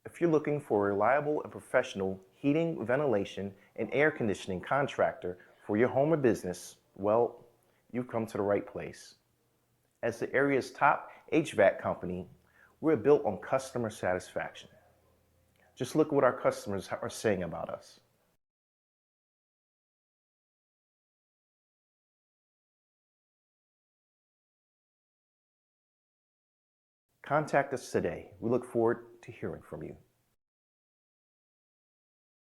If you're looking for a reliable and professional heating, ventilation, and air conditioning contractor for your home or business, well, you've come to the right place. As the area's top HVAC company, we're built on customer satisfaction. Just look at what our customers are saying about us. Contact us today. We look forward to hearing from you.